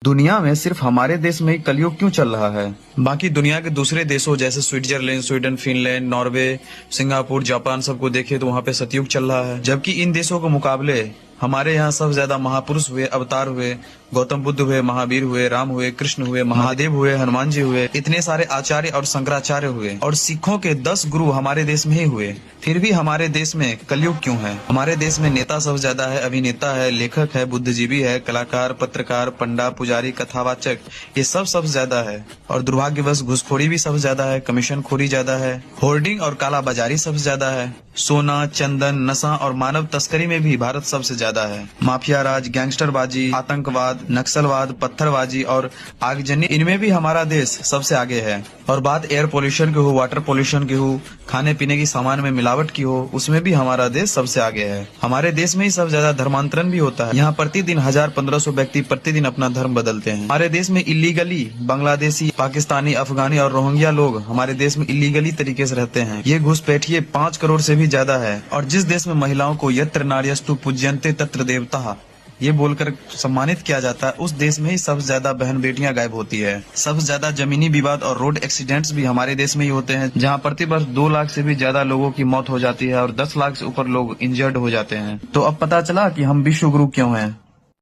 दुनिया में सिर्फ हमारे देश में ही कलयुग क्यों चल रहा है? बाकी दुनिया के दूसरे देशों जैसे Switzerland, Sweden, Finland, Norway, Singapore, Japan सबको देखे तो वहाँ पे सतयुग चल रहा है। जबकि इन देशों के मुकाबले हमारे यहाँ सबसे ज्यादा महापुरुष हुए, अवतार हुए, गौतम बुद्ध हुए, महावीर हुए, राम हुए, कृष्ण हुए, महादेव हुए, हनुमान जी हुए, इतने सारे आचार्य और शंकराचार्य हुए और सिखों के 10 गुरु हमारे देश में ही हुए। फिर भी हमारे देश में कलयुग क्यों है? हमारे देश में नेता सबसे ज्यादा है, अभिनेता है, लेखक है, बुद्धिजीवी है, कलाकार, पत्रकार, पंडा, पुजारी, कथावाचक, ये सब सबसे ज्यादा है। और दुर्भाग्यवश घूसखोरी भी सबसे ज्यादा है, कमीशन खोरी ज्यादा है, होर्डिंग और कालाबाजारी सबसे ज्यादा है, सोना, चंदन, नशा और मानव तस्करी में भी भारत सबसे ज्यादा है। माफिया राज, गैंगस्टरबाजी, आतंकवाद, नक्सलवाद, पत्थरबाजी और आगजनी, इनमें भी हमारा देश सबसे आगे है। और बात एयर पोल्यूशन की हो, वाटर पोल्यूशन की हो, खाने पीने की सामान में मिलावट की हो, उसमें भी हमारा देश सबसे आगे है। हमारे देश में ही सबसे ज्यादा धर्मांतरण भी होता है। यहाँ प्रतिदिन 1000-1500 व्यक्ति प्रतिदिन अपना धर्म बदलते हैं। हमारे देश में इलीगली बांग्लादेशी, पाकिस्तानी, अफगानी और रोहिंग्या लोग हमारे देश में इलीगली तरीके से रहते हैं। ये घुसपैठिए 5 करोड़ से भी ज्यादा है। और जिस देश में महिलाओं को यत्र नार्यस्तु पूज्यन्ते तत्र देवता ये बोलकर सम्मानित किया जाता है, उस देश में ही सबसे ज्यादा बहन बेटियां गायब होती है। सबसे ज्यादा जमीनी विवाद और रोड एक्सीडेंट्स भी हमारे देश में ही होते हैं, जहां प्रतिवर्ष 2 लाख से भी ज्यादा लोगों की मौत हो जाती है और 10 लाख से ऊपर लोग इंजर्ड हो जाते हैं। तो अब पता चला कि हम विश्व गुरु क्यों हैं।